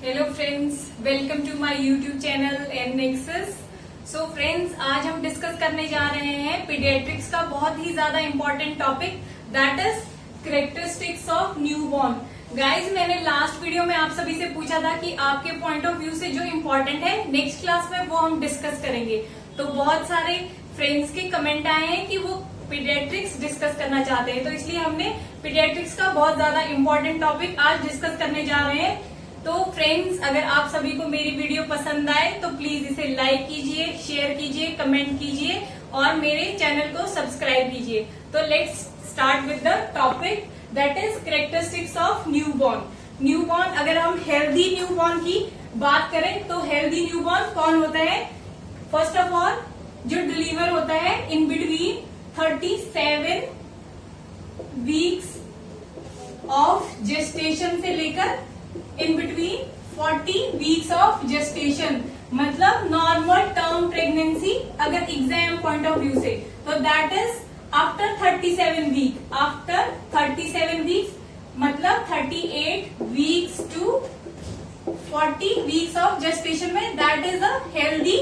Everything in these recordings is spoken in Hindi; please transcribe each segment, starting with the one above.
Hello friends, welcome to my YouTube channel N Nexus. So friends, आज हम डिस्कस करने जा रहे हैं पीडियाट्रिक्स का बहुत ही ज्यादा important topic, that is characteristics of newborn. Guys, मैंने लास्ट वीडियो में आप सभी से पूछा था कि आपके पॉइंट ऑफ व्यू से जो इम्पोर्टेंट है नेक्स्ट क्लास में वो हम डिस्कस करेंगे। तो बहुत सारे फ्रेंड्स के कमेंट आए हैं कि वो पीडियाट्रिक्स डिस्कस करना चाहते हैं, तो इसलिए हमने पीडियाट्रिक्स का बहुत ज्यादा इम्पोर्टेंट टॉपिक आज डिस्कस करने जा रहे हैं। तो फ्रेंड्स, अगर आप सभी को मेरी वीडियो पसंद आए तो प्लीज इसे लाइक कीजिए, शेयर कीजिए, कमेंट कीजिए और मेरे चैनल को सब्सक्राइब कीजिए। तो let's start with the topic, that is characteristics of newborn. Newborn, अगर हम हेल्दी न्यूबॉर्न की बात करें तो हेल्दी न्यूबॉर्न कौन होता है? फर्स्ट ऑफ ऑल, जो डिलीवर होता है in between 37 weeks of gestation से लेकर in between 40 weeks of gestation, मतलब नॉर्मल टर्म प्रेगनेंसी अगर एग्जाम पॉइंट ऑफ व्यू से, तो that is after 37 week. After 37 weeks मतलब 38 weeks to 40 weeks of gestation में, that is a healthy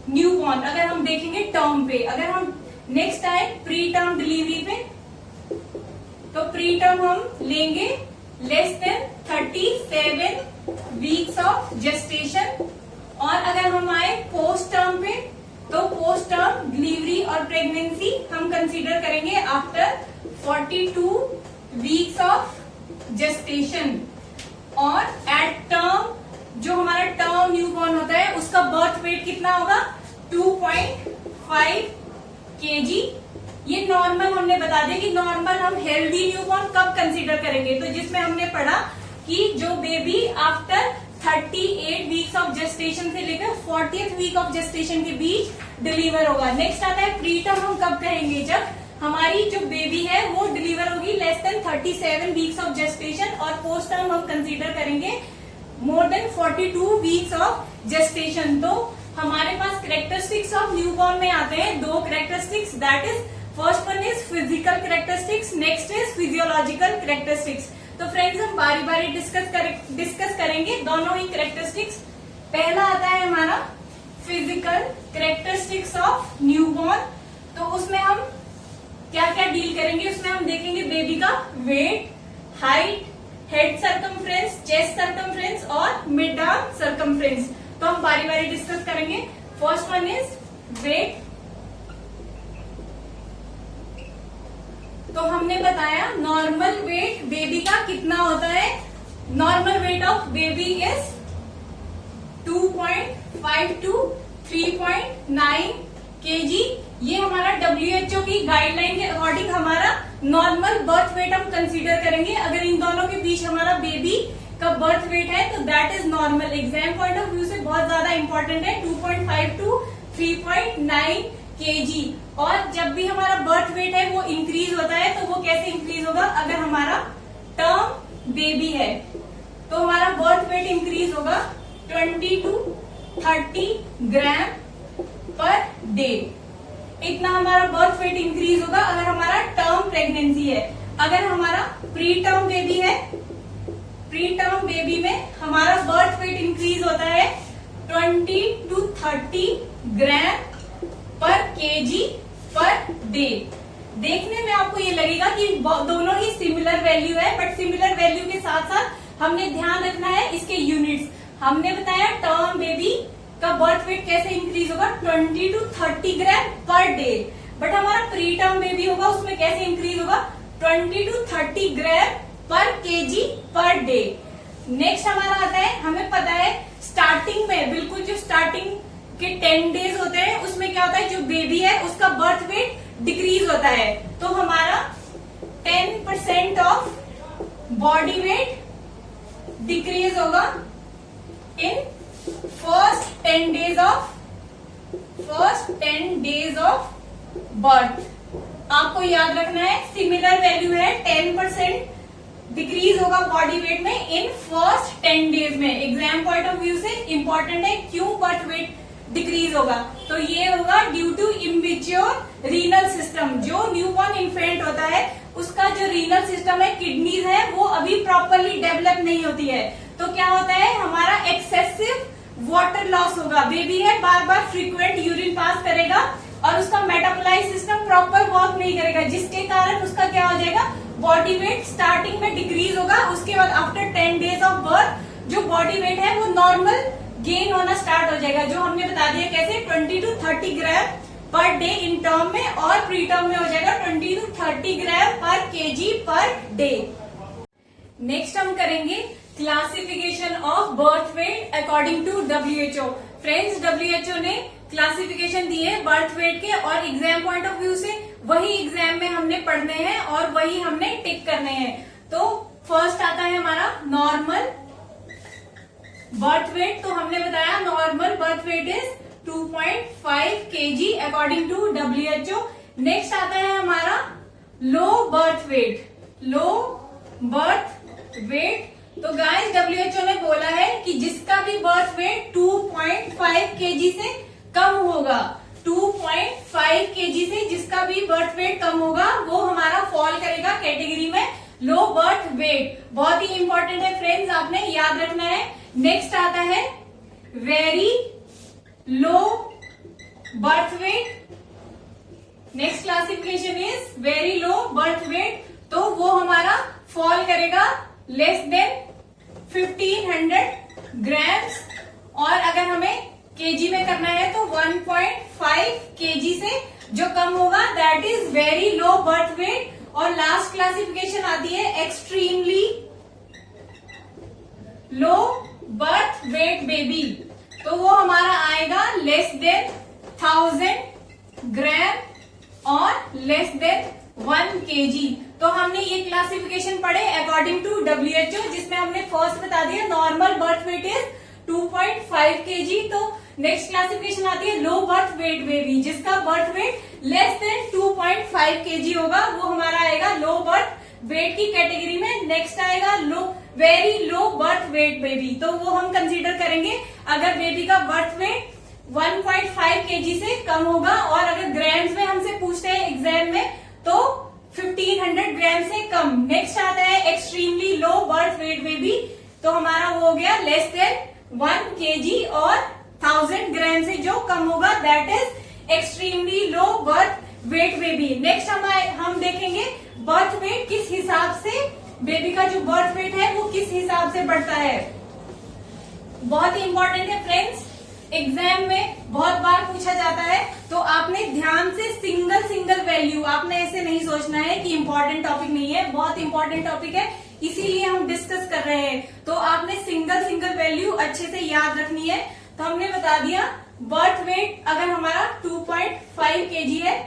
newborn. अगर हम देखेंगे टर्म पे, अगर हम नेक्स्ट आए प्री टर्म डिलीवरी पे, तो प्री टर्म हम लेंगे less than 37 weeks of gestation. और अगर हम आए पोस्ट टर्म पे, तो पोस्ट टर्म डिलीवरी और प्रेगनेंसी हम कंसीडर करेंगे आफ्टर 42 वीक्स ऑफ जेस्टेशन। और एट टर्म, जो हमारा टर्म न्यूबॉर्न होता है उसका बर्थ वेट कितना होगा? 2.5 kg। ये नॉर्मल हमने बता दिया कि नॉर्मल हम हेल्दी न्यूबॉर्न कब कंसीडर करेंगे, तो जिसमें हमने पढ़ा कि जो baby after 38 weeks of gestation से लेकर 40th वीक ऑफ जेस्टेशन के बीच डिलीवर होगा। नेक्स्ट आता है प्री टर्म, हम कब कहेंगे? जब हमारी जो बेबी है वो डिलीवर होगी less than 37 weeks of gestation. और पोस्ट टर्म हम कंसीडर करेंगे more than 42 weeks of gestation. तो हमारे पास कैरेक्टरिस्टिक्स ऑफ न्यूबॉर्न में आते हैं दो characteristics, that is first one is physical characteristics, next is physiological characteristics. तो फ्रेंड्स, हम बारी बारी डिस्कस करेंगे दोनों ही कैरेक्टरिस्टिक्स। पहला आता है हमारा फिजिकल कैरेक्टरिस्टिक्स ऑफ न्यूबॉर्न। तो उसमें हम क्या क्या डील करेंगे? उसमें हम देखेंगे बेबी का weight, height, head circumference, chest circumference और मिड आर्म सर्कमफ्रेंस। तो हम बारी बारी डिस्कस करेंगे। First one is weight. तो हमने बताया नॉर्मल वेट बेबी का कितना होता है। Normal weight of baby is 2.5 to 3.9 kg। ये हमारा WHO की गाइडलाइन के अकॉर्डिंग हमारा नॉर्मल बर्थ वेट हम कंसीडर करेंगे। अगर इन दोनों के बीच हमारा बेबी का बर्थ वेट है तो that is normal. Exam point of view से बहुत ज्यादा इंपॉर्टेंट है, 2.5 to 3.9 kg। और जब भी हमारा बर्थ वेट है वो इंक्रीज होता है, तो वो कैसे इंक्रीज होगा? अगर हमारा टर्म बेबी है तो हमारा बर्थ वेट इंक्रीज होगा 20 to 30 ग्राम पर डे। इतना हमारा बर्थ वेट इंक्रीज होगा अगर हमारा टर्म प्रेगनेंसी है। अगर हमारा प्री टर्म बेबी है, प्री टर्म बेबी में हमारा बर्थ वेट इंक्रीज होता है 20 to 30 ग्राम पर केजी पर डे। देखने में आपको ये लगेगा कि दोनों ही सिमिलर वैल्यू है, बट सिमिलर वैल्यू के साथ साथ हमने ध्यान रखना है इसके यूनिट्स। हमने बताया टर्म बेबी का बर्थ वेट कैसे इंक्रीज होगा? 20 to 30 gram per day. But हमारा प्री टर्म बेबी होगा उसमें कैसे इंक्रीज होगा? 20 to 30 ग्राम पर केजी पर डे। नेक्स्ट हमारा आता है, हमें पता है स्टार्टिंग में, बिल्कुल जो स्टार्टिंग के 10 डेज होते हैं उसमें क्या होता है, जो बेबी है उसका बर्थ वेट डिक्रीज होता है। तो हमारा 10% ऑफ बॉडी वेट डिक्रीज होगा इन फर्स्ट 10 डेज ऑफ बर्थ। आपको याद रखना है सिमिलर वैल्यू है, 10% डिक्रीज होगा बॉडी वेट में इन फर्स्ट 10 डेज में। एग्जाम पॉइंट ऑफ व्यू से इंपॉर्टेंट है क्यों बर्थ वेट डिक्रीज होगा, तो ये होगा due to immature renal system. जो न्यूबॉर्न इन्फेंट होता है उसका जो रीनल सिस्टम है, किडनीज है, वो अभी प्रॉपरली डेवलप नहीं होती है। तो क्या होता है, हमारा वाटर लॉस होगा। बेबी है, बार बार फ्रीक्वेंट यूरिन पास करेगा और उसका मेटाबोलाइज सिस्टम प्रॉपर वर्क नहीं करेगा, जिसके कारण उसका क्या हो जाएगा, बॉडी वेट स्टार्टिंग में डिक्रीज होगा। उसके बाद आफ्टर 10 डेज ऑफ बर्थ जो बॉडी वेट है वो नॉर्मल गेन होना स्टार्ट हो जाएगा, जो हमने बता दिया कैसे 20 to 30 gram per day in term में, और प्री टर्म में हो जाएगा 20 to 30 ग्राम पर केजी पर डे। नेक्स्ट हम करेंगे classification of birth weight according to WHO। Friends, WHO ने क्लासिफिकेशन दी है बर्थ वेट के, और एग्जाम पॉइंट ऑफ व्यू से वही एग्जाम में हमने पढ़ने हैं और वही हमने टिक करने हैं। तो फर्स्ट आता है हमारा नॉर्मल बर्थ वेट। तो हमने बताया normal birth weight is 2.5 kg according to WHO। Next आता है हमारा low birth weight. Low birth weight, तो गाइस WHO ने बोला है कि जिसका भी बर्थ वेट 2.5 kg से कम होगा, 2.5 kg से जिसका भी बर्थ वेट कम होगा वो हमारा फॉल करेगा कैटेगरी में लो बर्थ वेट। बहुत ही इंपॉर्टेंट है फ्रेंड्स, आपने याद रखना है। नेक्स्ट आता है very low birth wait. Next classification is very low birth weight, तो वो हमारा फॉल करेगा लेस देन 1500 ग्राम्स, और अगर हमें केजी में करना है तो 1.5 kg से जो कम होगा that is very low birth wait. और लास्ट क्लासिफिकेशन आती है extremely low birth weight baby, तो वो हमारा आएगा लेस देन 1000 ग्राम और लेस देन 1 kg। तो हमने ये क्लासिफिकेशन पढ़े अकॉर्डिंग टू WHO, जिसमें हमने फर्स्ट बता दिया normal birth weight is 2.5 kg। तो नेक्स्ट क्लासिफिकेशन आती है लो बर्थ वेट बेबी, जिसका birth weight less than 2.5 kg होगा, वो हमारा आएगा लो बर्थ वेट की कैटेगरी में। नेक्स्ट आएगा low very low birth weight baby, तो वो हम कंसीडर करेंगे अगर बेबी का बर्थ वेट 1.5 kg से कम होगा, और अगर ग्राम्स में हमसे पूछते हैं एग्जाम में तो 1500 ग्राम से कम। नेक्स्ट आता है extremely low birth weight baby, तो हमारा वो हो गया लेस देन 1 kg और 1000 ग्राम से जो कम होगा that is extremely low birth weight baby. Next हम देखेंगे बर्थ वेट किस हिसाब से, बेबी का जो बर्थ वेट है वो किस हिसाब से बढ़ता है। बहुत ही इंपॉर्टेंट है फ्रेंड्स, एग्जाम में बहुत बार पूछा जाता है, तो आपने ध्यान से सिंगल वैल्यू, आपने ऐसे नहीं सोचना है कि इंपॉर्टेंट टॉपिक नहीं है, बहुत इंपॉर्टेंट टॉपिक है इसीलिए हम डिस्कस कर रहे हैं। तो आपने सिंगल वैल्यू अच्छे से याद रखनी है। तो हमने बता दिया बर्थ वेट अगर हमारा 2.5 kg है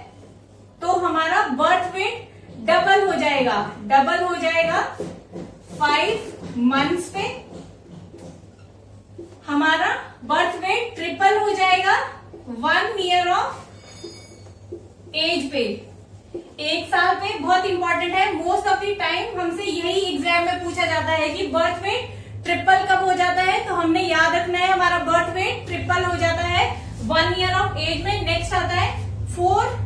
तो हमारा बर्थ वेट डबल हो जाएगा 5 मंथ्स पे। हमारा बर्थ वेट ट्रिपल हो जाएगा 1 ईयर ऑफ एज पे, 1 साल पे। बहुत इंपॉर्टेंट है, मोस्ट ऑफ द टाइम हमसे यही एग्जाम में पूछा जाता है कि बर्थ वेट ट्रिपल कब हो जाता है, तो हमने याद रखना है हमारा बर्थ वेट ट्रिपल हो जाता है 1 ईयर ऑफ एज में। नेक्स्ट आता है 4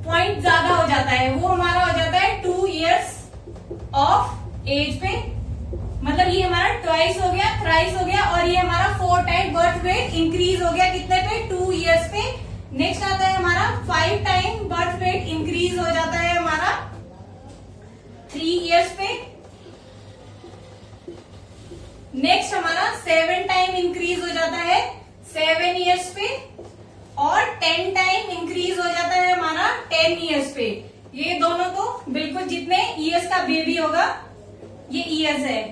पॉइंट ज्यादा हो जाता है, वो हमारा हो जाता है 2 इयर्स ऑफ एज पे, मतलब ये हमारा ट्वाइस हो गया, थ्राइस हो गया, और ये हमारा 4 टाइम बर्थ वेट इंक्रीज हो गया कितने पे, 2 इयर्स पे। नेक्स्ट आता है हमारा 5 टाइम बर्थ वेट इंक्रीज हो जाता है हमारा 3 इयर्स पे। नेक्स्ट हमारा 7 टाइम इंक्रीज हो जाता है 7 इयर्स पे, और 10 टाइम इंक्रीज हो जाता है हमारा 10 इयर्स पे। ये दोनों तो बिल्कुल जितने इयर्स का बेबी होगा, ये इयर्स है,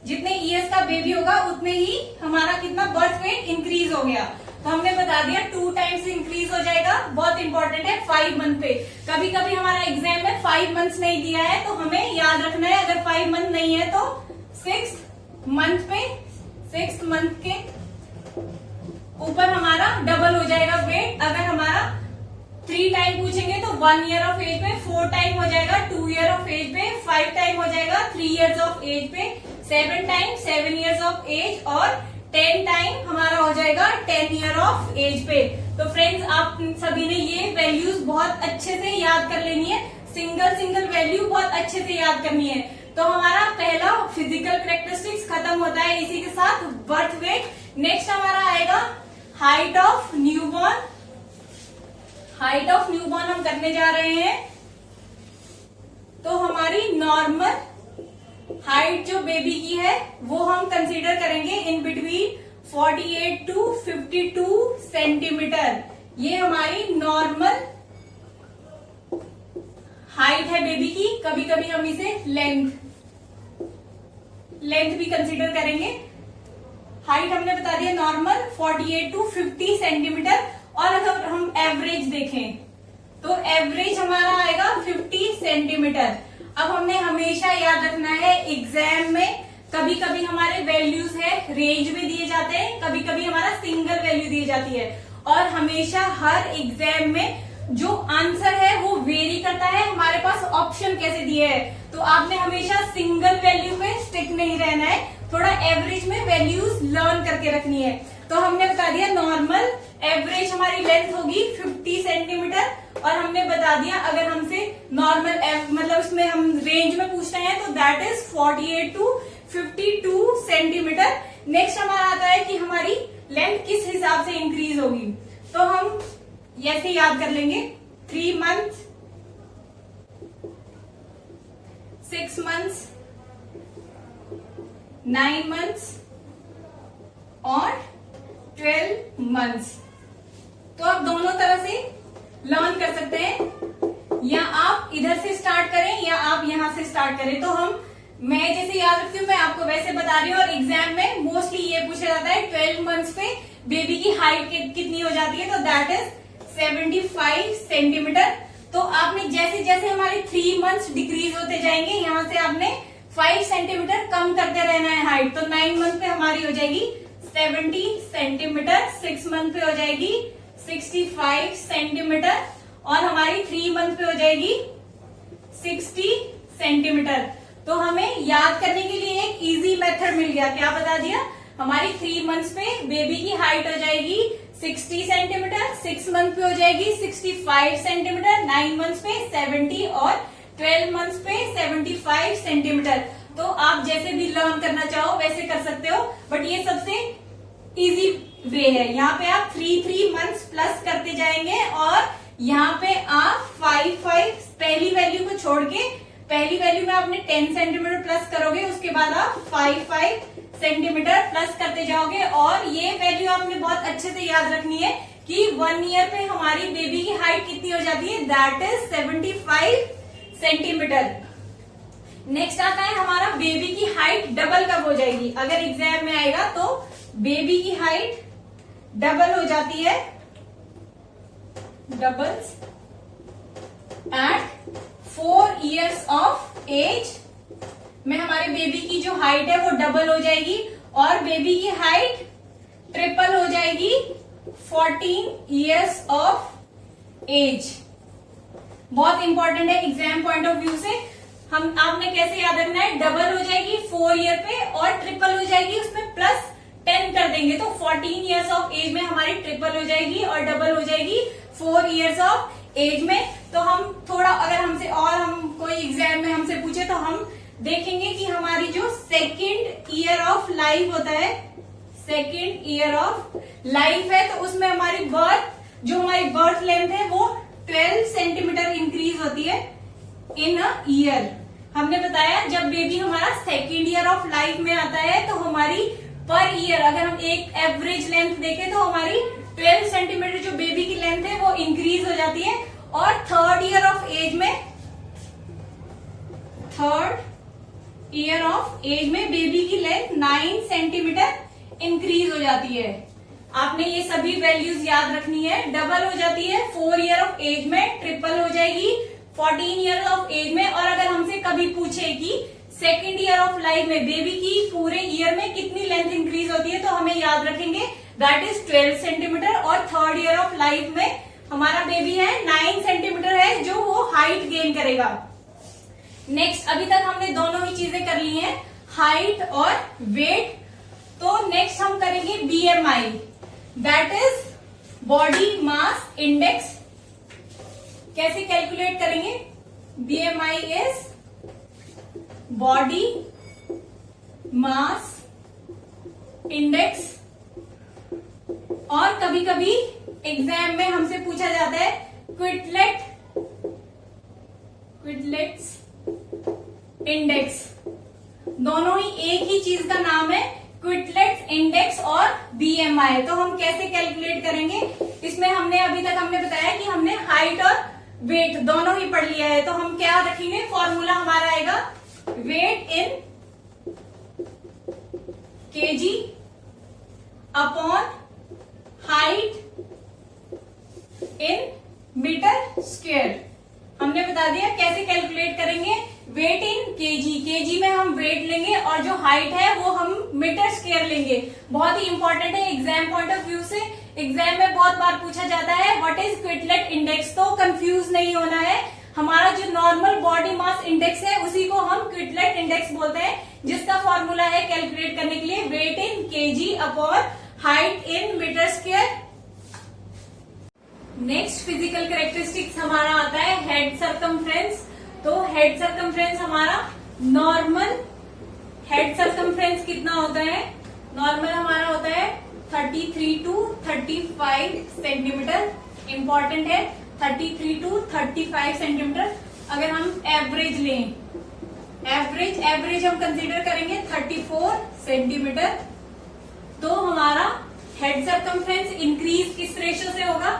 जितने इयर्स का बेबी होगा उतने ही हमारा कितना बर्थ वेट इंक्रीज हो गया। तो हमने बता दिया 2 टाइम्स इंक्रीज हो जाएगा। बहुत इंपॉर्टेंट है 5 मंथ पे, कभी कभी हमारा एग्जाम में 5 मंथ्स नहीं दिया है तो हमें याद रखना है, अगर 5 मंथ नहीं है तो 6 मंथ पे, 6 मंथ के ऊपर हमारा डबल हो जाएगा वेट। अगर हमारा 3 टाइम पूछेंगे तो 1 ईयर ऑफ एज पे, 4 टाइम हो जाएगा 2 ईयर ऑफ एज पे, 5 टाइम हो जाएगा 3 इयर्स ऑफ एज पे, 7 टाइम 7 इयर्स ऑफ एज, और 10 टाइम हमारा हो जाएगा 10 ईयर ऑफ एज पे। तो फ्रेंड्स आप सभी ने ये वैल्यूज बहुत अच्छे से याद कर लेनी है, सिंगल वैल्यू बहुत अच्छे से याद करनी है। तो हमारा पहला फिजिकल कैरेक्टरिस्टिक्स खत्म होता है इसी के साथ बर्थ वेट। नेक्स्ट हमारा आएगा height of newborn. Height of newborn हम करने जा रहे हैं, तो हमारी नॉर्मल हाइट जो बेबी की है वो हम कंसीडर करेंगे इन बिटवीन 48 टू 52 सेंटीमीटर। ये हमारी नॉर्मल हाइट है बेबी की। कभी कभी हम इसे लेंथ भी कंसीडर करेंगे। हाइट हमने बता दिया नॉर्मल 48 टू 50 सेंटीमीटर। और अगर हम एवरेज देखें तो एवरेज हमारा आएगा 50 सेंटीमीटर। अब हमने हमेशा याद रखना है एग्जाम में कभी कभी हमारे वैल्यूज है रेंज में दिए जाते हैं, कभी कभी हमारा सिंगल वैल्यू दी जाती है। और हमेशा हर एग्जाम में जो आंसर है वो वेरी करता है, हमारे पास ऑप्शन कैसे दिए हैं। तो आपने हमेशा सिंगल वैल्यू पे स्टिक नहीं रहना है, थोड़ा एवरेज में वैल्यूज लर्न करके रखनी है। तो हमने बता दिया नॉर्मल एवरेज हमारी लेंथ होगी 50 सेंटीमीटर। और हमने बता दिया अगर हमसे नॉर्मल मतलब उसमें हम रेंज में पूछ रहे हैं तो that is 48 to 52 centimetre. Next हमारा आता है कि हमारी लेंथ किस हिसाब से इंक्रीज होगी। तो हम ऐसे याद कर लेंगे 3 मंथ्स, 6 मंथ्स, 9 मंथ्स और 12 मंथ्स। तो आप दोनों तरह से लर्न कर सकते हैं, या आप इधर से स्टार्ट करें या आप यहां से स्टार्ट करें। तो मैं जैसे याद रखती हूँ मैं आपको वैसे बता रही हूँ। और एग्जाम में मोस्टली ये पूछा जाता है 12 मंथ्स पे बेबी की हाइट कितनी हो जाती है, तो दैट इज 75 सेंटीमीटर। तो आपने जैसे जैसे हमारे 3 मंथ्स डिक्रीज होते जाएंगे, यहां से आपने 5 सेंटीमीटर कम करते रहना है हाइट। तो 9 मंथ पे हमारी हो जाएगी 70 सेंटीमीटर, 6 मंथ पे हो जाएगी 65 सेंटीमीटर और हमारी 3 मंथ पे हो जाएगी 60 सेंटीमीटर। तो हमें याद करने के लिए एक इजी मेथड मिल गया। क्या बता दिया, हमारी 3 मंथ्स पे बेबी की हाइट हो जाएगी 60 सेंटीमीटर, 6 मंथ पे हो जाएगी 65 सेंटीमीटर, 9 मंथ्स पे 70 और 12 मंथ्स पे 75 सेंटीमीटर। तो आप जैसे भी लर्न करना चाहो वैसे कर सकते हो, बट ये सबसे इजी वे है। यहाँ पे आप 3 मंथ्स प्लस करते जाएंगे और यहाँ पे आप 5 पहली वैल्यू को छोड़ के पहली वैल्यू में आपने 10 सेंटीमीटर प्लस करोगे, उसके बाद आप 5 सेंटीमीटर प्लस करते जाओगे। और ये वैल्यू आपने बहुत अच्छे से याद रखनी है कि 1 ईयर पे हमारी बेबी की हाइट कितनी हो जाती है, दैट इज 75 सेंटीमीटर। नेक्स्ट आता है हमारा बेबी की हाइट डबल कब हो जाएगी। अगर एग्जाम में आएगा तो बेबी की हाइट डबल हो जाती है, doubles at 4 years of age में हमारे बेबी की जो हाइट है वो डबल हो जाएगी और बेबी की हाइट ट्रिपल हो जाएगी 14 इयर्स ऑफ एज। बहुत इंपॉर्टेंट है एग्जाम पॉइंट ऑफ व्यू से। आपने कैसे याद रखना है, डबल हो जाएगी 4 ईयर पे और ट्रिपल हो जाएगी उसमें प्लस 10 कर देंगे, तो 14 इयर्स ऑफ एज में हमारी ट्रिपल हो जाएगी और डबल हो जाएगी 4 इयर्स ऑफ एज में। तो हम थोड़ा अगर हमसे और हम कोई एग्जाम में हमसे पूछे तो हम देखेंगे कि हमारी जो सेकेंड ईयर ऑफ लाइफ होता है, सेकेंड ईयर ऑफ लाइफ है, तो उसमें हमारी बर्थ लेंथ है वो 12 सेंटीमीटर इंक्रीज होती है इन अ ईयर। हमने बताया जब बेबी हमारा सेकेंड ईयर ऑफ लाइफ में आता है तो हमारी पर ईयर अगर हम एक एवरेज लेंथ देखें तो हमारी 12 सेंटीमीटर जो बेबी की लेंथ है वो इंक्रीज हो जाती है। और थर्ड ईयर ऑफ एज में बेबी की लेंथ 9 सेंटीमीटर इंक्रीज हो जाती है। आपने ये सभी वैल्यूज याद रखनी है। डबल हो जाती है 4 ईयर ऑफ एज में, ट्रिपल हो जाएगी 14 ईयर ऑफ एज में। और अगर हमसे कभी पूछे कि सेकेंड ईयर ऑफ लाइफ में बेबी की पूरे ईयर में कितनी लेंथ इंक्रीज होती है तो हमें याद रखेंगे दैट इज 12 सेंटीमीटर। और थर्ड ईयर ऑफ लाइफ में हमारा बेबी है 9 सेंटीमीटर है जो वो हाइट गेन करेगा। नेक्स्ट, अभी तक हमने दोनों ही चीजें कर ली हैं, हाइट और वेट। तो नेक्स्ट हम करेंगे BMI, that is body mass index. कैसे कैलकुलेट करेंगे, BMI is body mass index कभी कभी एग्जाम में हमसे पूछा जाता है क्विटलेट्स इंडेक्स। दोनों ही एक ही चीज का नाम है, क्विटलेट्स इंडेक्स और बीएमआई। तो हम कैसे कैलकुलेट करेंगे? इसमें अभी तक हमने बताया कि हमने हाइट और वेट दोनों ही पढ़ लिया है। तो हम क्या रखेंगे? फॉर्मूला हमारा आएगा weight in KG upon height in metre square. हमने बता दिया कैसे कैलकुलेट करेंगे। वेट इन केजी में हम वेट लेंगे और जो हाइट है वो हम मीटर स्क्वायर लेंगे। बहुत ही इंपॉर्टेंट है एग्जाम पॉइंट ऑफ व्यू से। एग्जाम में बहुत बार पूछा जाता है व्हाट इज क्विटलेट इंडेक्स। तो कंफ्यूज नहीं होना है। हमारा जो नॉर्मल बॉडी मास इंडेक्स है उसी को हम क्विटलेट इंडेक्स बोलते हैं, जिसका फॉर्मूला है कैलकुलेट करने के लिए weight in KG upon height in metre square. Next physical characteristics हमारा आता है हेड सर्कमफ्रेंस। तो हेड सर्कमफ्रेंस हमारा नॉर्मल हेड सर्कमफ्रेंस कितना होता है? नॉर्मल हमारा होता है 33 टू 35 सेंटीमीटर। इंपॉर्टेंट है 33 टू 35 सेंटीमीटर। अगर हम एवरेज लें, एवरेज हम कंसीडर करेंगे 34 सेंटीमीटर। तो हमारा हेड सर्कमफ्रेंस इंक्रीज किस रेशियो से होगा?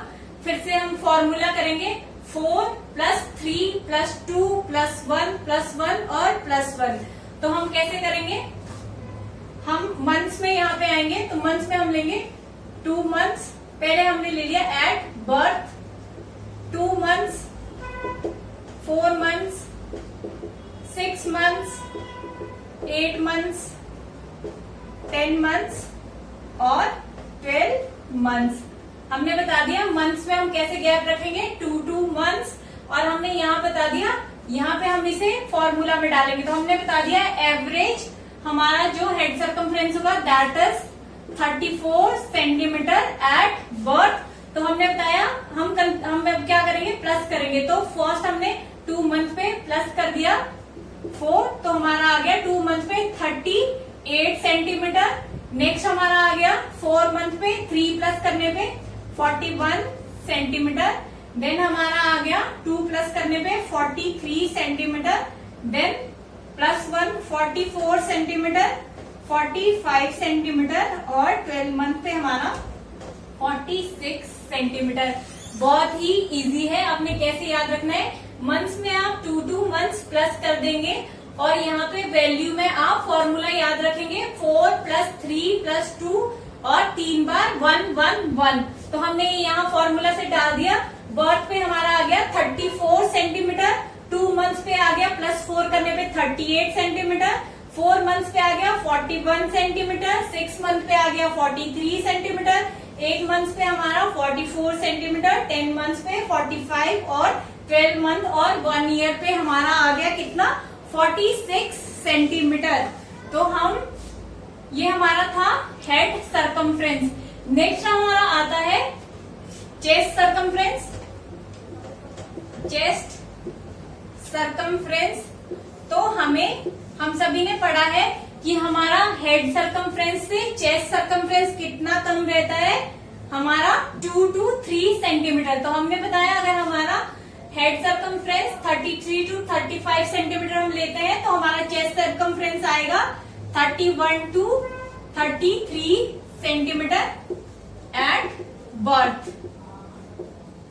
फिर से हम फॉर्मूला करेंगे 4 + 3 + 2 + 1 + 1 और +1। तो हम कैसे करेंगे? हम मंथ्स में यहाँ पे आएंगे तो मंथ्स में हम लेंगे 2 मंथ्स। पहले हमने ले लिया at birth, 2 months, 4 months, 6 months, 8 months, 10 months और 12 मंथ्स। हमने बता दिया मंथ्स में हम कैसे गैप रखेंगे 2 मंथ्स। और हमने यहाँ बता दिया, यहाँ पे हम इसे फॉर्मूला में डालेंगे। तो हमने बता दिया एवरेज हमारा जो हेड सर्कमफ्रेंस होगा that is 34 centimetre at birth. तो हमने बताया हम अब क्या करेंगे? प्लस करेंगे। तो फर्स्ट हमने 2 मंथ पे प्लस कर दिया 4, तो हमारा आ गया 2 मंथ पे 38 सेंटीमीटर। नेक्स्ट हमारा आ गया 4 मंथ पे 3 प्लस करने पे 41 सेंटीमीटर। देन हमारा आ गया 2 प्लस करने पे 43 सेंटीमीटर। देन +1 44 सेंटीमीटर, 45 सेंटीमीटर और 12 मंथ पे हमारा 46 सेंटीमीटर। बहुत ही इजी है। आपने कैसे याद रखना है? मंथ्स में आप 2 मंथ्स प्लस कर देंगे और यहाँ पे वैल्यू में आप फॉर्मूला याद रखेंगे 4 + 3 + 2 और 3 बार 1 1 1। तो हमने यहाँ फॉर्मूला से डाल दिया। बर्थ पे हमारा आ गया 34 सेंटीमीटर, 2 मंथ्स पे आ गया +4 करने पे 38 सेंटीमीटर, 4 मंथ्स पे आ गया 41 सेंटीमीटर, 6 मंथ पे आ गया 43 सेंटीमीटर, 8 मंथ्स पे हमारा 44 सेंटीमीटर, 10 मंथ्स पे 45 और 12 मंथ और 1 ईयर पे हमारा आ गया कितना? 46 सेंटीमीटर। तो ये हमारा था हेड सर्कमफ्रेंस। नेक्स्ट हमारा आता है चेस्ट सर्कमफ्रेंस। चेस्ट सर्कमफ्रेंस तो हम सभी ने पढ़ा है कि हमारा हेड सर्कमफ्रेंस से चेस्ट सर्कमफ्रेंस कितना कम रहता है? हमारा 2 to 3 सेंटीमीटर। तो हमने बताया अगर हमारा हेड सर्कमफ्रेंस 33 to 35 सेंटीमीटर हम लेते हैं तो हमारा चेस्ट सर्कमफ्रेंस आएगा 31 to 33 सेंटीमीटर एट बर्थ।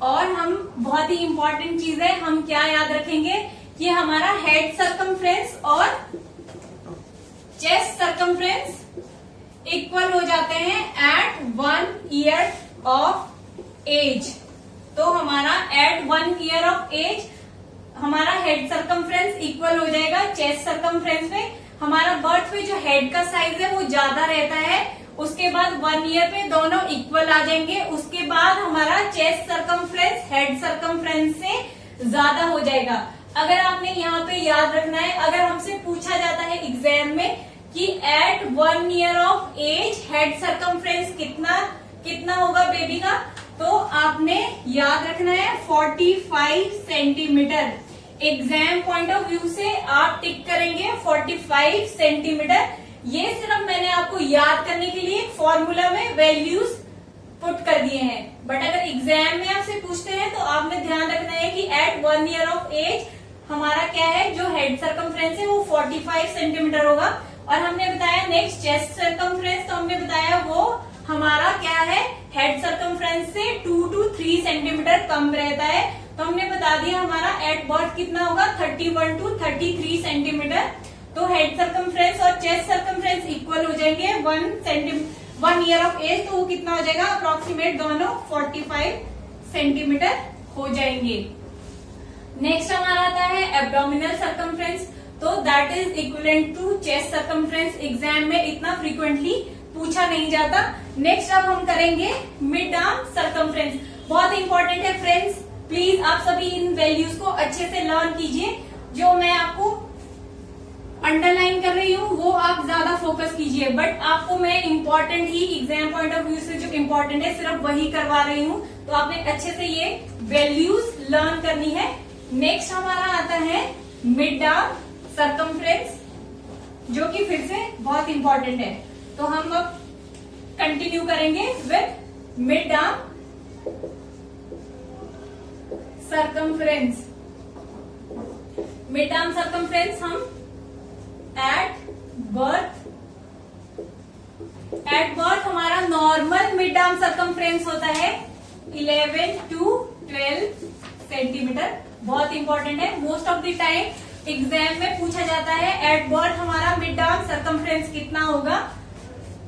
और हम बहुत ही इंपॉर्टेंट चीज है, हम क्या याद रखेंगे कि हमारा हेड सर्कमफ्रेंस और चेस्ट सर्कमफ्रेंस इक्वल हो जाते हैं एट 1 ईयर ऑफ एज। तो हमारा एट 1 ईयर ऑफ एज हमारा हेड सर्कमफ्रेंस इक्वल हो जाएगा चेस्ट सर्कमफ्रेंस में। हमारा बर्थ पे जो हेड का साइज है वो ज्यादा रहता है, उसके बाद 1 ईयर पे दोनों इक्वल आ जाएंगे। उसके बाद हमारा चेस्ट सर्कमफ्रेंस हेड सर्कमफ्रेंस से ज्यादा हो जाएगा। अगर आपने यहाँ पे याद रखना है, अगर हमसे पूछा जाता है एग्जाम में कि at 1 year of age head circumference कितना होगा बेबी का, तो आपने याद रखना है 45 centimetre. Exam point of view से आप टिक करेंगे 45 सेंटीमीटर। ये सिर्फ मैंने आपको याद करने के लिए फॉर्मूला में वैल्यूज पुट कर दिए हैं। बट अगर एग्जाम में आपसे पूछते हैं तो आपने ध्यान रखना है कि एट 1 ईयर ऑफ एज हमारा क्या है, जो हेड सर्कमफ्रेंस है वो 45 सेंटीमीटर होगा। और हमने बताया नेक्स्ट चेस्ट सर्कमफ्रेंस, तो हमने बताया वो हमारा क्या है, हेड सर्कमफ्रेंस से 2 to 3 सेंटीमीटर कम रहता है। तो हमने बता दिया हमारा एट बर्थ कितना होगा, 31 to 33 सेंटीमीटर। तो हेड सर्कमफ्रेंस और चेस्ट सर्कमफ्रेंस इक्वल हो जाएंगे 1 ईयर ऑफ एज, तो वो कितना हो जाएगा अप्रोक्सीमेट, दोनों 45 सेंटीमीटर हो जाएंगे। नेक्स्ट हमारा आता है एब्डोमिनल सर्कमफ्रेंस, तो that is equivalent to chest circumference. Exam में इतना फ्रीक्वेंटली पूछा नहीं जाता। नेक्स्ट अब हम करेंगे मिड आर्म सर्कमफ्रेंस, बहुत इंपॉर्टेंट है फ्रेंड्स। प्लीज आप सभी इन वैल्यूज को अच्छे से लर्न कीजिए। जो मैं आपको अंडरलाइन कर रही हूँ वो आप ज्यादा फोकस कीजिए, बट आपको मैं important he exam point of view से जो इम्पोर्टेंट है सिर्फ वही करवा रही हूँ। तो आपने अच्छे से ये वैल्यूज लर्न करनी है। नेक्स्ट हमारा आता है मिड आर्म सर्कमफ्रेंस, जो कि फिर से बहुत इंपॉर्टेंट है। तो हम अब कंटिन्यू करेंगे with mid arm circumference. Mid arm circumference हम एट बर्थ हमारा नॉर्मल मिड आर्म सर्कमफ्रेंस होता है 11 to 12 सेंटीमीटर। बहुत इंपॉर्टेंट है, most of the time exam में पूछा जाता है एट बर्थ हमारा मिड आर्म सर्कमफ्रेंस कितना होगा।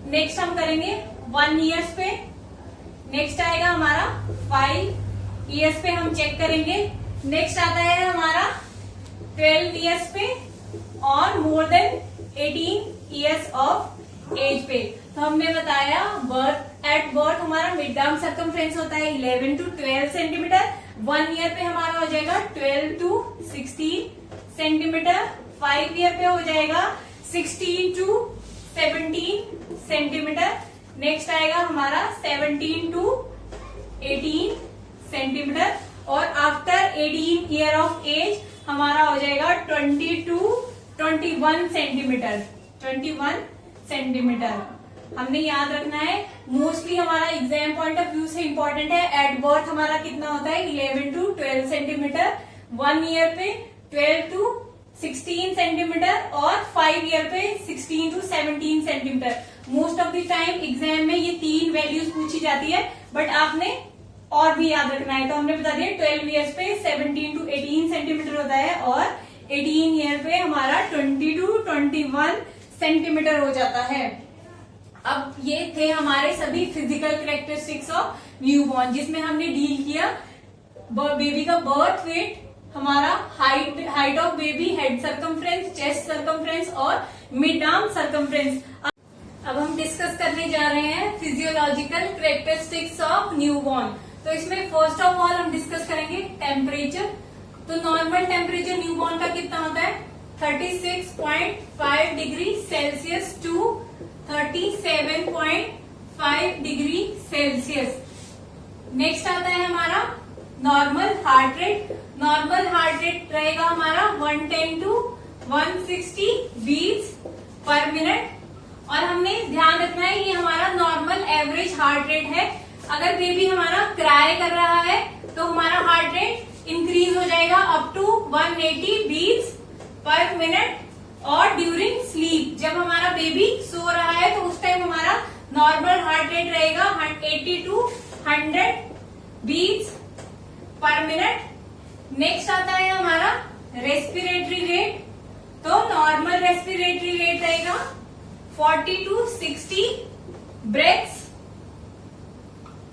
नेक्स्ट हम करेंगे 1 ईयर्स पे। नेक्स्ट आएगा हमारा 5 ईयर्स पे हम चेक करेंगे। नेक्स्ट आता है हमारा 12 ईयर्स पे और more than 18 years of age पे। तो हमने बताया एट बर्थ हमारा मिड आर्म सर्कमफ्रेंस होता है 11 to 12 सेंटीमीटर। 1 ईयर पे हमारा हो जाएगा 12 to 16 सेंटीमीटर। 5 ईयर पे हो जाएगा 16 to 17 सेंटीमीटर। नेक्स्ट आएगा हमारा 17 to 18 सेंटीमीटर। और आफ्टर 18 ईयर ऑफ एज हमारा हो जाएगा 20 to 21 सेंटीमीटर। 21 सेंटीमीटर हमने याद रखना है। मोस्टली हमारा एग्जाम पॉइंट ऑफ व्यू से इंपॉर्टेंट है। एट बर्थ हमारा कितना होता है 11 to 12 सेंटीमीटर। 1 ईयर पे 12 to 16 सेंटीमीटर और 5 ईयर पे 16 to 17 centimetre. Most of the time exam में ये 3 वैल्यूज पूछी जाती है, बट आपने और भी याद रखना है। तो हमने बता दिया 12 ईयर्स पे 17 to 18 सेंटीमीटर होता है और 18 ईयर पे हमारा 20 to 21 सेंटीमीटर हो जाता है। अब ये थे हमारे सभी फिजिकल कैरेक्टरिस्टिक्स ऑफ न्यूबॉर्न, जिसमें हमने डील किया बेबी का बर्थ वेट, हमारा height of baby, head circumference, chest circumference और मिड आर्म सर्कमफ्रेंस। अब हम डिस्कस करने जा रहे हैं फिजियोलॉजिकल कैरेक्टरिस्टिक्स ऑफ न्यूबॉर्न। तो इसमें फर्स्ट ऑफ ऑल हम डिस्कस करेंगे टेम्परेचर। तो नॉर्मल टेम्परेचर न्यूबॉर्न का कितना होता है 36.5 degree Celsius to 37.5 degree Celsius. Next आता है हमारा normal heart rate. Normal heart rate रहेगा हमारा 110 to 160 बीट्स पर मिनट। और हमने ध्यान रखना है ये हमारा नॉर्मल एवरेज हार्ट रेट है। अगर बेबी हमारा क्राई कर रहा है तो हमारा हार्ट रेट इंक्रीज हो जाएगा up to 180 beats per minute. और ड्यूरिंग स्लीप, जब हमारा बेबी सो रहा है तो उस टाइम हमारा नॉर्मल हार्ट रेट रहेगा 80 to 100 beats per minute. Next आता है हमारा रेस्पिरेटरी रेट। तो नॉर्मल रेस्पिरेटरी रेट रहेगा 40 to 60 ब्रेथ्स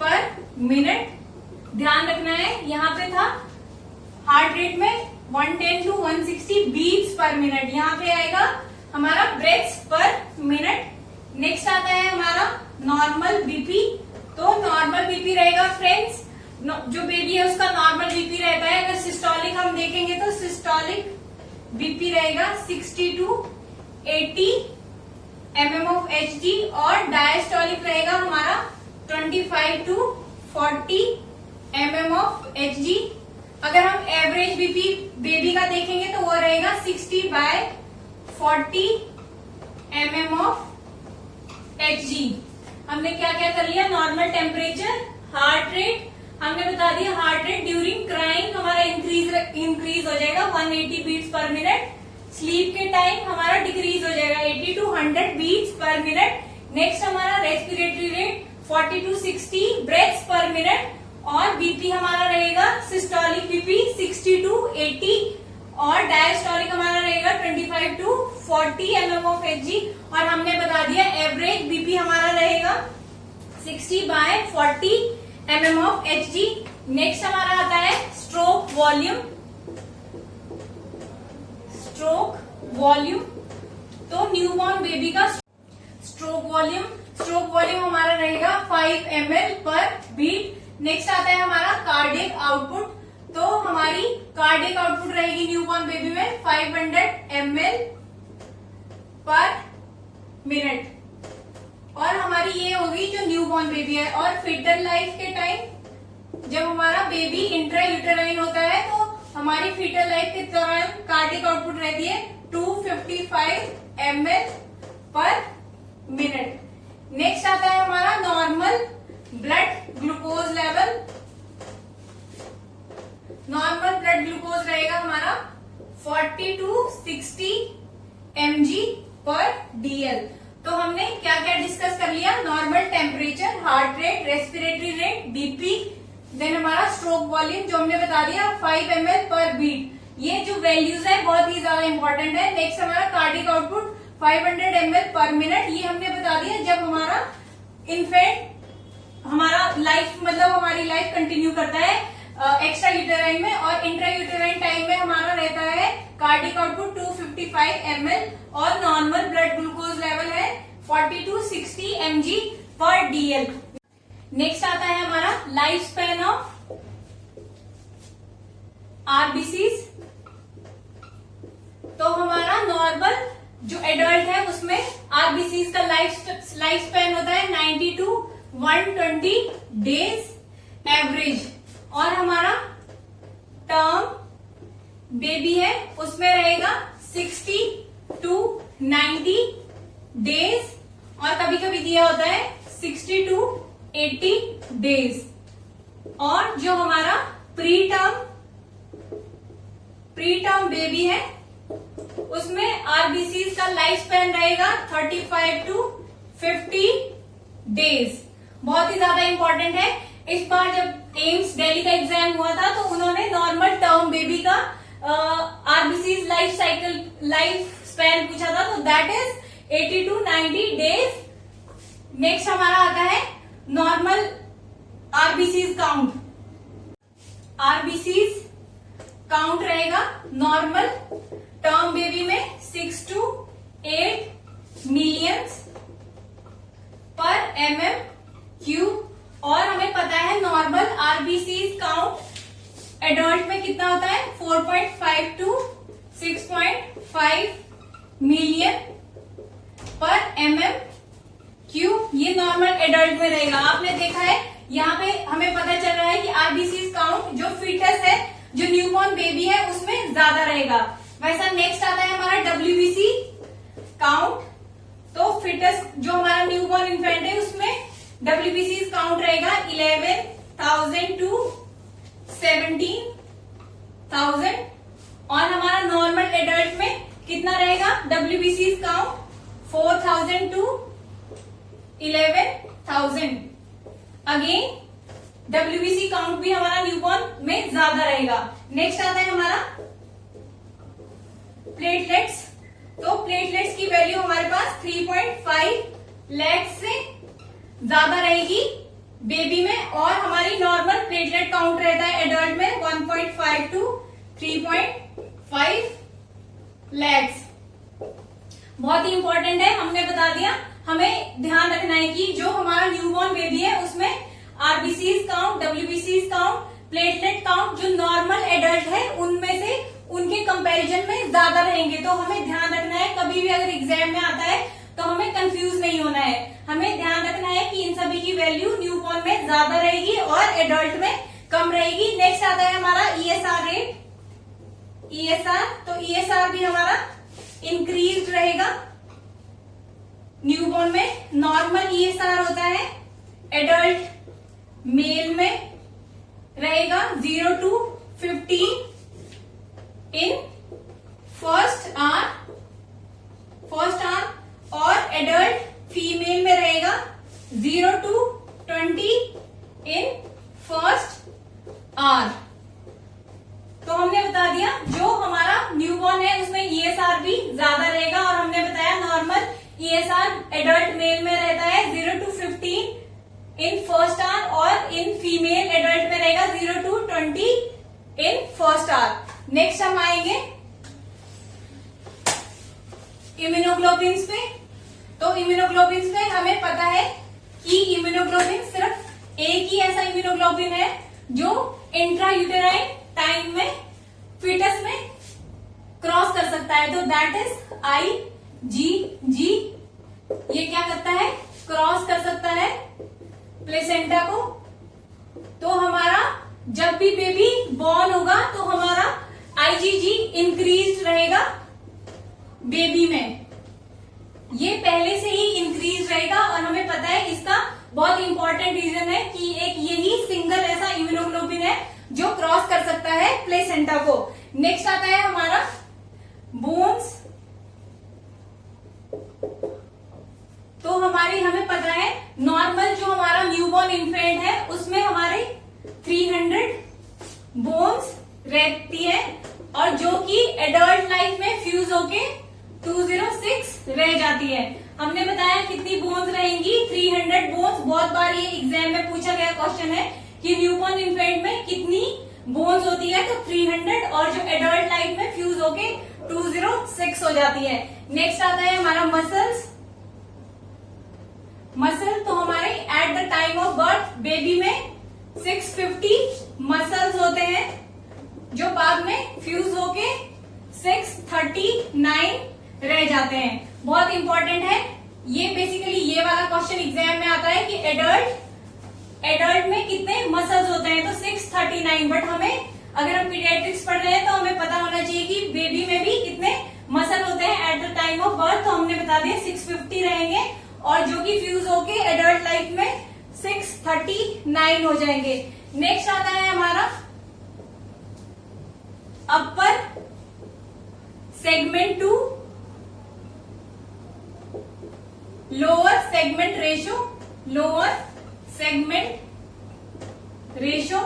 पर मिनट। ध्यान रखना है यहाँ पे था हार्ट रेट में 110 to 160 बीट्स पर मिनट, यहाँ पे आएगा हमारा ब्रेथ्स पर मिनट। नेक्स्ट आता है हमारा नॉर्मल बीपी। तो नॉर्मल बीपी रहेगा फ्रेंड्स, जो बेबी है उसका नॉर्मल बीपी रहता है। अगर सिस्टोलिक हम देखेंगे तो सिस्टोलिक बीपी रहेगा 60 to 80 mm of Hg और डायस्टोलिक रहेगा हमारा 25 to 40 mm of Hg। अगर हम एवरेज बीपी बेबी का देखेंगे तो वो रहेगा 60/40 mm of Hg। हमने क्या क्या कर लिया, नॉर्मल टेम्परेचर, हार्ट रेट, हमने बता दिया हार्ट रेट ड्यूरिंग क्राइंग हमारा इंक्रीज हो जाएगा 180 बीट्स पर मिनट, स्लीप के टाइम हमारा डिक्रीज हो जाएगा 80 to 100 beats per minute. Next हमारा respiratory rate 40 to 60 breaths per minute, और बीपी हमारा रहेगा सिस्टोलिक बीपी 60 to 80, और डायस्टोलिक हमारा रहेगा 25 to 40 mm of Hg, और हमने बता दिया एवरेज बीपी हमारा रहेगा 60/40 mm of Hg। नेक्स्ट हमारा आता है स्ट्रोक वॉल्यूम, तो न्यूबॉर्न बेबी का स्ट्रोक वॉल्यूम हमारा रहेगा 5 ml पर बीट। नेक्स्ट आता है हमारा कार्डियक आउटपुट, तो हमारी कार्डियक आउटपुट रहेगी न्यूबॉर्न बेबी में 500 ml पर मिनट, और हमारी ये होगी जो न्यूबॉर्न बेबी है। और फीटल लाइफ के टाइम जब हमारा बेबी इंट्रायूटेराइन होता है तो हमारी फीटल लाइफ के दौरान कार्डियक आउटपुट रहती है 255 ml पर मिनट। नेक्स्ट आता है हमारा normal blood glucose level, normal blood glucose रहेगा हमारा 40 to 60 mg पर dl। तो हमने क्या क्या डिस्कस कर लिया, normal temperature, heart rate, respiratory rate, BP, then हमारा स्ट्रोक वॉल्यूम जो हमने बता दिया 5 ml पर बीट। ये जो वैल्यूज है बहुत ही ज्यादा इंपॉर्टेंट है। नेक्स्ट हमारा कार्डियक आउटपुट 500 ml पर मिनट, ये हमने बता दिया जब हमारा इन्फेंट हमारा लाइफ मतलब हमारी लाइफ कंटिन्यू करता है एक्स्ट्रा यूटेराइन में, और इंट्रा यूटेराइन टाइम में हमारा रहता है कार्डियक आउटपुट 255 ml, और नॉर्मल ब्लड ग्लूकोज लेवल है 40 to 60 mg पर dl। नेक्स्ट आता है हमारा लाइफ स्पैन ऑफ आरबीसीज, तो हमारा नॉर्मल जो एडल्ट है उसमें आरबीसीज का लाइफ स्पैन होता है 90 to 120 डेज एवरेज, और हमारा टर्म बेबी है उसमें रहेगा 60 to 90 डेज, और कभी कभी दिया होता है 60 to 80 डेज। और जो हमारा प्री टर्म बेबी है उसमें आरबीसीज का लाइफ स्पैन रहेगा 35 to 50 डेज। बहुत ही ज्यादा इंपॉर्टेंट है। इस बार जब एम्स दिल्ली का एग्जाम हुआ था तो उन्होंने नॉर्मल टर्म बेबी का आरबीसीज लाइफ स्पैन पूछा था, तो that is 80 to 90 days. Next हमारा आता है नॉर्मल आरबीसीज काउंट रहेगा नॉर्मल टर्म बेबी में 6 to 8 मिलियंस पर mm³, और हमें पता है नॉर्मल आरबीसीज काउंट एडल्ट में कितना होता है 4.5 to 6.5 मिलियन पर mm³। ये नॉर्मल एडल्ट में रहेगा। आपने देखा है यहाँ पे हमें पता चल रहा है कि आरबीसीज काउंट जो फीटस है, जो न्यूबॉर्न बेबी है उसमें ज्यादा रहेगा। वैसा नेक्स्ट आता है हमारा डब्ल्यूबीसी काउंट, तो फीटस जो हमारा न्यूबॉर्न इन्फेंट है उसमें डब्ल्यूबीसी काउंट रहेगा 11,000 to 17,000, और हमारा नॉर्मल एडल्ट में कितना रहेगा WBC count 4,000 to 11,000। Again WBC count भी हमारा न्यूबॉर्न में ज्यादा रहेगा। नेक्स्ट आता है हमारा प्लेटलेट्स, तो प्लेटलेट्स की वैल्यू हमारे पास 3.5 लाख से ज्यादा रहेगी बेबी में, और हमारी नॉर्मल प्लेटलेट काउंट रहता है एडल्ट में 1.5 to 3.5 लाख। बहुत ही इंपॉर्टेंट है, हमने बता दिया। हमें ध्यान रखना है कि जो हमारा न्यूबॉर्न बेबी है उसमें आरबीसीज काउंट, डब्ल्यूबीसीज काउंट, प्लेटलेट काउंट जो नॉर्मल एडल्ट है उनमें से उनके कंपैरिजन में ज्यादा रहेंगे। तो हमें ध्यान रखना है, कभी भी अगर एग्जाम में आता है तो हमें कंफ्यूज नहीं होना है। हमें ध्यान रखना है कि इन सभी की वैल्यू न्यूबॉर्न में ज्यादा रहेगी और एडल्ट में कम रहेगी। नेक्स्ट आता है हमारा ईएसआर रेट, ईएसआर, तो ईएसआर भी हमारा इंक्रीज रहेगा न्यूबॉर्न में नॉर्मल ईएसआर होता है, एडल्ट मेल में रहेगा 0 to 15 इन फर्स्ट आवर और एडल्ट फीमेल में रहेगा 0 to 20 इन फर्स्ट आवर। तो हमने बता दिया जो हमारा न्यूबॉर्न है उसमें ईएसआर भी ज्यादा रहेगा, और हमने बताया नॉर्मल ईएसआर एडल्ट मेल में रहता है 0 to 15 इन फर्स्ट आवर और इन फीमेल एडल्ट में रहेगा 0 to 20 in first hour. Next हम आएंगे इम्यूनोग्लोबिन्स पे। तो इम्यूनोग्लोबिन्स में हमें पता है कि इम्यूनोग्लोबिन सिर्फ एक ही ऐसा इम्यूनोग्लोबिन है जो इंट्रायूटेराइन टाइम में फीटस में क्रॉस कर सकता है। तो दैट इज IgG। ये क्या करता है, क्रॉस कर सकता है प्लेसेंटा को। तो हमारा जब भी बेबी बॉर्न होगा तो हमारा IgG इंक्रीज रहेगा बेबी में, ये पहले से ही इंक्रीज रहेगा। और हमें पता है इसका बहुत इंपॉर्टेंट रीजन है कि एक यही सिंगल ऐसा इम्यूनोग्लोबिन है जो क्रॉस कर सकता है प्लेसेंटा को। नेक्स्ट आता है हमारा बोन्स। तो हमें पता है नॉर्मल जो हमारा न्यूबॉर्न इन्फेंट है उसमें हमारे 300 बोन्स रहती है, और जो कि एडल्ट लाइफ में फ्यूज होके 206 रह जाती है। हमने बताया कितनी बोन्स रहेंगी, 300 बोन्स। बहुत बार ये एग्जाम में पूछा गया क्वेश्चन है कि न्यूबॉर्न इन्फेंट में कितनी बोन्स होती है, तो 300, और जो एडल्ट लाइफ में फ्यूज होके 206 हो जाती है। नेक्स्ट आता है हमारा मसल्स। मसल तो हमारे at the time of birth baby में 650 मसल्स होते हैं जो बाद में फ्यूज होके 639 रह जाते हैं। बहुत इंपॉर्टेंट है ये। बेसिकली ये वाला क्वेश्चन एग्जाम में आता है कि एडल्ट में कितने मसल्स होते हैं, तो 639। बट हमें अगर हम पीडियाट्रिक्स पढ़ रहे हैं तो हमें पता होना चाहिए कि बेबी में भी कितने मसल होते हैं at the time of birth. तो हमने बता दिया 650 रहेंगे, और जो कि फ्यूज होके एडल्ट लाइफ में 639 हो जाएंगे। नेक्स्ट आता है हमारा upper segment to lower segment ratio. Lower segment ratio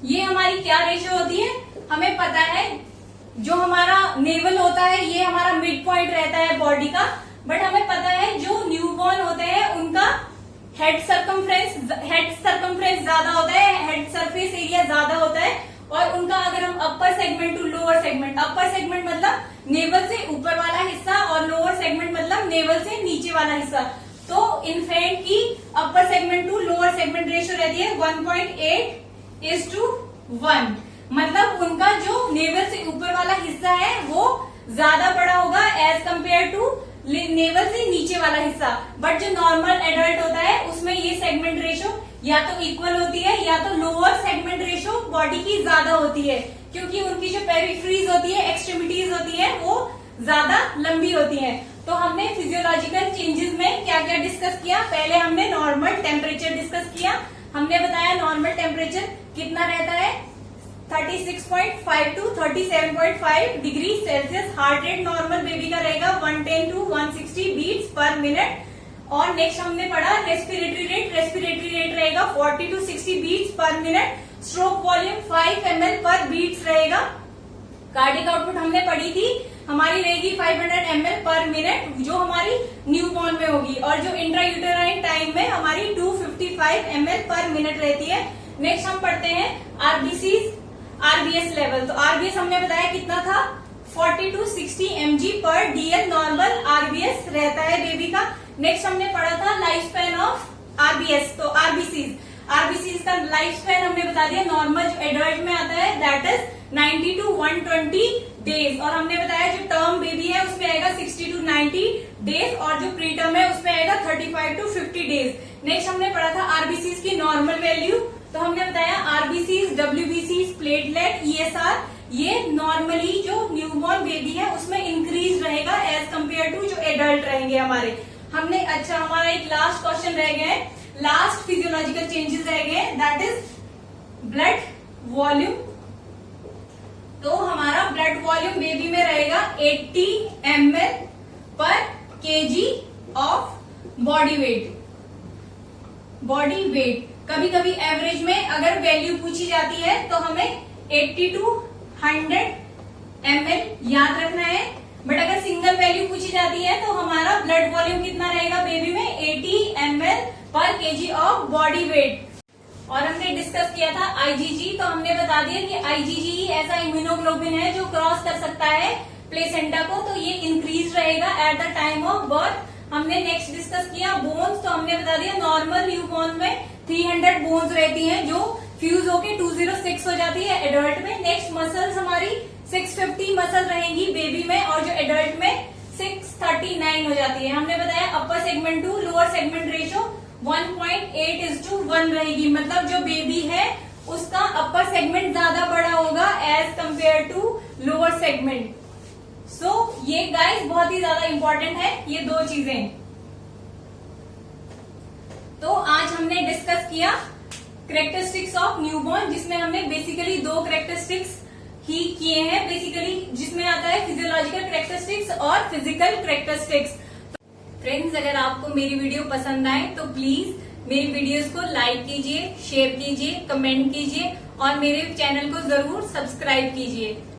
ये हमारी क्या रेशो होती है, हमें पता है जो हमारा नेवल होता है ये हमारा मिड पॉइंट रहता है बॉडी का। बट हमें पता है जो न्यूबॉर्न होते हैं उनका हेड सर्कमफ्रेंस ज्यादा होता है, हेड सरफेस एरिया ज्यादा होता है, और उनका अगर हम upper segment to lower segment, upper segment मतलब नेवल से ऊपर वाला हिस्सा और लोअर सेगमेंट मतलब नेवल से नीचे वाला हिस्सा। तो इन्फेंट की upper segment to lower segment ratio रहती है 1.8:1। मतलब उनका जो नेवल से ऊपर वाला हिस्सा है वो ज्यादा बड़ा होगा एज कंपेयर टू नेवल से नीचे वाला हिस्सा। बट जो नॉर्मल एडल्ट होता है उसमें ये सेगमेंट रेशो या तो इक्वल होती है या तो लोअर सेगमेंट रेशो बॉडी की ज्यादा होती है, क्योंकि उनकी जो पेरिफ्रीज होती है, एक्सट्रीमिटीज होती है, वो ज्यादा लंबी होती है। तो हमने फिजियोलॉजिकल चेंजेस में क्या क्या डिस्कस किया, पहले हमने नॉर्मल टेम्परेचर डिस्कस किया। हमने बताया नॉर्मल टेम्परेचर कितना रहता है 36.5 to 37.5 degree Celsius. Heart rate normal baby का रहेगा 110 to 160 बीट्स पर मिनट। और नेक्स्ट हमने पढ़ा रेस्पिरेटरी रेट रहेगा 40 to 60 beats per minute. Stroke volume 5 ml per beats रहेगा। कार्डिक आउटपुट हमने पढ़ी थी, हमारी रहेगी 500 ml पर मिनट जो हमारी न्यूबॉर्न में होगी, और जो इंट्रायूटेराइन टाइम में हमारी 255 ml पर मिनट रहती है। नेक्स्ट हम पढ़ते हैं आरबीएस लेवल। तो आरबीएस हमने बताया कितना था 40 to 60 mg पर डीएल नॉर्मल आरबीएस रहता है बेबी का। नेक्स्ट हमने पढ़ा था लाइफ स्पैन ऑफ आरबीएस। तो आरबीसीज का लाइफ स्पैन हमने बता दिया, नॉर्मल जो एडल्ट में आता है दैट इज 90 to 120 डेज। और हमने बताया जो टर्म बेबी है उसमें आएगा 60 to 90 डेज, और जो प्री टर्म है उसमें आएगा 35 to 50 डेज। नेक्स्ट हमने पढ़ा था आरबीसीज की नॉर्मल वैल्यू। तो हमने बताया आरबीसीज, डब्ल्यूबीसीज, प्लेटलेट, ईएसआर, ये नॉर्मली जो न्यूबॉर्न बेबी है उसमें इंक्रीज रहेगा एज कंपेयर टू जो एडल्ट रहेंगे हमारे। हमने अच्छा हमारा एक लास्ट क्वेश्चन रह गया है, लास्ट फिजियोलॉजिकल चेंजेस रह गए, दैट इज ब्लड वॉल्यूम। तो हमारा ब्लड वॉल्यूम बेबी में रहेगा 80 ml पर KG of body weight. Body weight कभी कभी एवरेज में अगर वैल्यू पूछी जाती है तो हमें 80 to 100 ml याद रखना है, बट अगर सिंगल वैल्यू पूछी जाती है तो हमारा ब्लड वॉल्यूम कितना रहेगा बेबी में 80 ml पर केजी ऑफ बॉडी वेट। और हमने डिस्कस किया था आईजीजी, तो हमने बता दिया कि आईजीजी ऐसा इम्यूनोग्लोबिन है जो क्रॉस कर सकता है प्लेसेंटा को, तो ये इंक्रीज रहेगा at the time of birth. हमने नेक्स्ट डिस्कस किया बोन्स, तो हमने बता दिया नॉर्मल न्यूबॉर्न में 300 बोन्स रहती हैं जो फ्यूज होके 206 हो जाती है एडल्ट में। नेक्स्ट मसल्स हमारी 650 मसल रहेंगी बेबी में और जो एडल्ट में 639 हो जाती है। हमने बताया upper segment to lower segment ratio 1.8:1 रहेगी, मतलब जो बेबी है उसका अपर सेगमेंट ज्यादा बड़ा होगा as compare to lower segment. So ये गाइस बहुत ही ज्यादा इंपॉर्टेंट है ये दो चीजें। तो आज हमने डिस्कस किया कैरेक्टरिस्टिक्स ऑफ न्यूबॉर्न, जिसमें हमने बेसिकली दो कैरेक्टरिस्टिक्स ही किए हैं, बेसिकली जिसमें आता है फिजियोलॉजिकल कैरेक्टरिस्टिक्स और फिजिकल कैरेक्टरिस्टिक्स। फ्रेंड्स, अगर आपको मेरी वीडियो पसंद आए तो प्लीज मेरी वीडियोस को लाइक कीजिए, शेयर कीजिए, कमेंट कीजिए और मेरे चैनल को जरूर सब्सक्राइब कीजिए।